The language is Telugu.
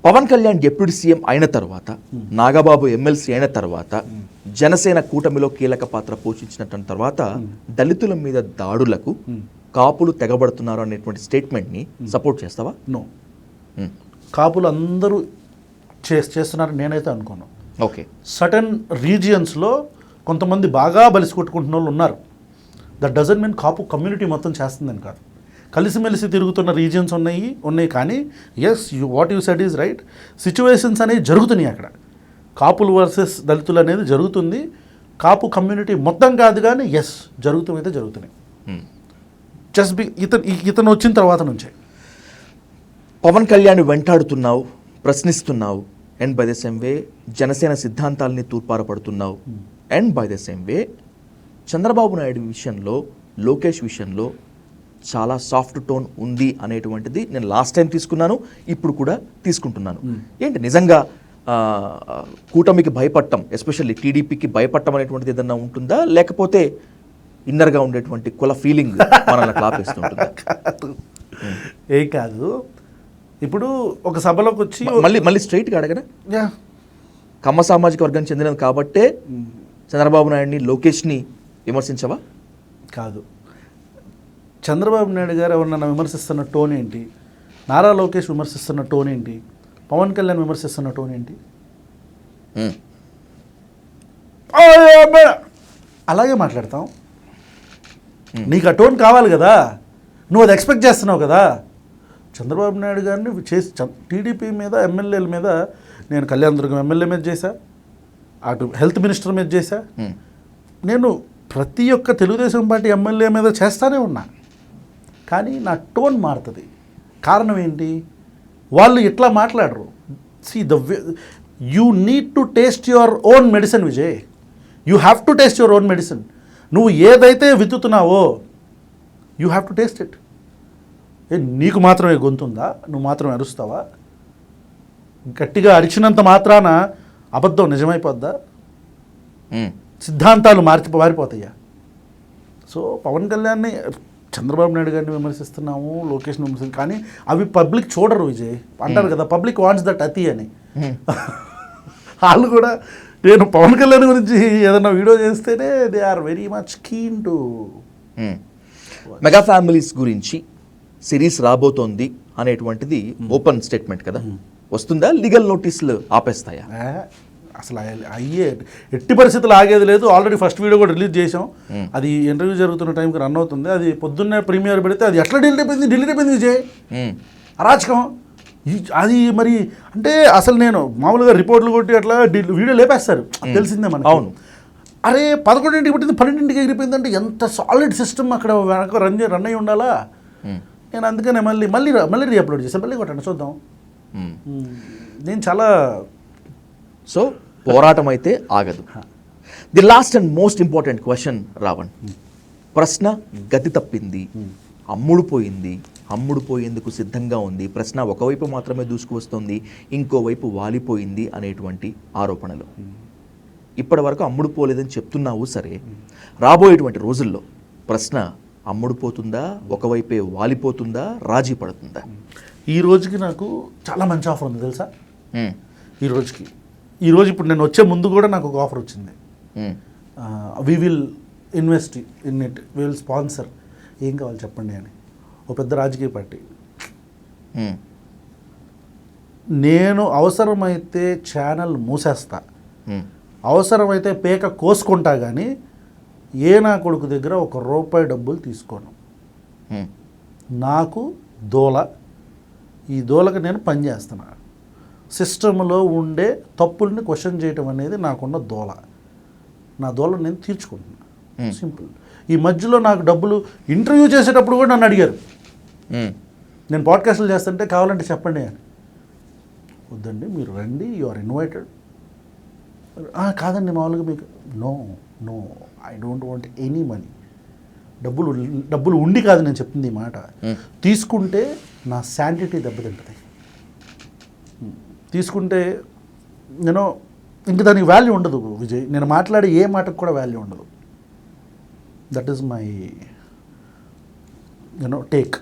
పవన్ కళ్యాణ్ డిప్యూటీ సీఎం అయిన తర్వాత, నాగబాబు ఎమ్మెల్సీ అయిన తర్వాత, జనసేన కూటమిలో కీలక పాత్ర పోషించినటువంటి తర్వాత దళితుల మీద దాడులకు కాపులు తెగబడుతున్నారు అనేటువంటి స్టేట్మెంట్ని సపోర్ట్ చేస్తావా? నో. కాపులు అందరూ చేస్తున్నారు నేనైతే అనుకోను. ఓకే. సర్టన్ రీజియన్స్లో కొంతమంది బాగా బలిసి కొట్టుకుంటున్న వాళ్ళు ఉన్నారు. That doesn't mean Kapu community మొత్తం చేస్తుందని కాదు. కలిసిమెలిసి తిరుగుతున్న రీజియన్స్ ఉన్నాయి కానీ yes what you said is right. Situations అనేవి జరుగుతున్నాయి అక్కడ. కాపులు వర్సెస్ దళితులు అనేది జరుగుతుంది. కాపు కమ్యూనిటీ మొత్తం కాదు కానీ ఎస్ జరుగుతున్నాయి. జస్ట్ ఇతను వచ్చిన తర్వాత నుంచే పవన్ కళ్యాణ్ వెంటాడుతున్నావు, ప్రశ్నిస్తున్నావు, and by the same way Janasena సిద్ధాంతాలని తూర్పారపడుతున్నావు, and by the same way Chandrababu Naidu విషయంలో, లోకేష్ విషయంలో చాలా సాఫ్ట్ టోన్ ఉంది అనేటువంటిది నేను లాస్ట్ టైం తీసుకున్నాను, ఇప్పుడు కూడా తీసుకుంటున్నాను. ఏంటి నిజంగా కూటమికి భయపడటం, ఎస్పెషల్లీ టీడీపీకి భయపడటం అనేటువంటిది ఏదన్నా ఉంటుందా, లేకపోతే ఇన్నర్గా ఉండేటువంటి కుల ఫీలింగ్ మనల్ని క్లాపేస్తుంటుందా? ఏం కాదు. ఇప్పుడు ఒక సభలోకి వచ్చి మళ్ళీ స్ట్రైట్గా అడగనా, కమ్మ సామాజిక వర్గానికి చెందినది కాబట్టే చంద్రబాబు నాయుడిని, లోకేష్ని విమర్శించవా? కాదు. చంద్రబాబు నాయుడు గారు ఎవరన్నా విమర్శిస్తున్న టోన్ ఏంటి? నారా లోకేష్ విమర్శిస్తున్న టోన్ ఏంటి? పవన్ కళ్యాణ్ విమర్శిస్తున్న టోన్ ఏంటి? అలాగే మాట్లాడతాం. నీకు ఆ టోన్ కావాలి కదా, నువ్వు అది ఎక్స్పెక్ట్ చేస్తున్నావు కదా. చంద్రబాబు నాయుడు గారిని టీడీపీ మీద, ఎమ్మెల్యేల మీద, నేను కళ్యాణ్ దుర్గం ఎమ్మెల్యే మీద చేశా, అటు హెల్త్ మినిస్టర్ మీద చేశా, నేను ప్రతి ఒక్క తెలుగుదేశం పార్టీ ఎమ్మెల్యే మీద చేస్తానే ఉన్నా. కానీ నా టోన్ మారుతుంది. కారణం ఏంటి? వాళ్ళు ఇట్లా మాట్లాడరు. See the way you need to taste your own medicine Vijay. You have to taste your own medicine. నువ్వు ఏదైతే విత్తుతున్నావో you have to taste it. నీకు మాత్రమే గొంతుందా? నువ్వు మాత్రమే అరుస్తావా? గట్టిగా అరిచినంత మాత్రాన అబద్ధం నిజమైపోద్దా? సిద్ధాంతాలు మారిపోతాయా? సో పవన్ కళ్యాణ్ని, చంద్రబాబు నాయుడు గారిని విమర్శిస్తున్నాము, లోకేష్ని విమర్శిస్తున్నాము, కానీ అవి పబ్లిక్ చూడరు విజయ్. అంటారు కదా, పబ్లిక్ వాంట్స్ దట్ అతి అని. వాళ్ళు కూడా నేను పవన్ కళ్యాణ్ గురించి ఏదైనా వీడియో చేస్తేనే they are very much keen to. Mega families గురించి సిరీస్ రాబోతోంది అనేటువంటిది ఓపెన్ స్టేట్మెంట్ కదా, వస్తుందా? లీగల్ నోటీసులు ఆపేస్తాయా? అసలు అయ్యే ఎట్టి పరిస్థితులు ఆగేది లేదు. ఆల్రెడీ ఫస్ట్ వీడియో కూడా రిలీజ్ చేసాం. అది ఇంటర్వ్యూ జరుగుతున్న టైంకి రన్ అవుతుంది. అది పొద్దున్నే ప్రీమియర్ పెడితే అది ఎట్లా డిలీట్ అయిపోయింది విజయ్. అరాచకం అది. మరి అంటే అసలు నేను మామూలుగా రిపోర్ట్లు కొట్టి అట్లా వీడియో లేపేస్తారు, తెలిసిందే మనకు. అవును. అరే 11ంటికి పుట్టింది 12ంటికి ఎగిరిపోయిందంటే ఎంత సాలిడ్ సిస్టమ్ అక్కడ వెనక రన్ అయ్యి ఉండాలా. నేను అందుకనే మళ్ళీ రీఅప్లోడ్ చేశాను. మళ్ళీ కొట్టండి చూద్దాం. నేను చాలా సో పోరాటం అయితే ఆగదు. The last and most important question Ravan. ప్రశ్న గతి తప్పింది, అమ్ముడుపోయేందుకు సిద్ధంగా ఉంది. ప్రశ్న ఒకవైపు మాత్రమే దూసుకు వస్తుంది, ఇంకోవైపు వాలిపోయింది అనేటువంటి ఆరోపణలు. ఇప్పటి వరకు అమ్ముడుపోలేదని చెప్తున్నావు సరే, రాబోయేటువంటి రోజుల్లో ప్రశ్న అమ్ముడుపోతుందా, ఒకవైపే వాలిపోతుందా, రాజీ పడుతుందా? ఈ రోజుకి నాకు చాలా మంచి ఆఫర్ ఉంది తెలుసా. ఈరోజు ఇప్పుడు నేను వచ్చే ముందు కూడా నాకు ఒక ఆఫర్ వచ్చింది. We will invest in it, we will sponsor. ఏం కావాలి చెప్పండి అని. ఒక పెద్ద రాజకీయ పార్టీ. నేను అవసరమైతే ఛానల్ మూసేస్తా, అవసరమైతే పేక కోసుకుంటా, కానీ ఏ నా కొడుకు దగ్గర ₹1 డబ్బులు తీసుకోను. నాకు దోల, ఈ దోలకి నేను పనిచేస్తున్నా. సిస్టంలో ఉండే తప్పుల్ని క్వశ్చన్ చేయటం అనేది నాకున్న దోల. నా దోల నేను తీర్చుకుంటున్నా. సింపుల్. ఈ మధ్యలో నాకు డబ్బులు ఇంటర్వ్యూ చేసేటప్పుడు కూడా నన్ను అడిగారు, నేను పాడ్కాస్ట్లు చేస్తుంటే కావాలంటే చెప్పండి అని. వద్దండి, మీరు రండి, యు ఆర్ ఇన్వైటెడ్. కాదండి మామూలుగా మీకు no I don't want any money. డబ్బులు ఉండి కాదు నేను చెప్తుంది ఈ మాట. తీసుకుంటే నా శాంటిటీ దెబ్బతింటుంది. తీసుకుంటే నేను ఇంక దానికి వాల్యూ ఉండదు విజయ్. నేను మాట్లాడే ఏ మాటకు కూడా వాల్యూ ఉండదు. That is my take.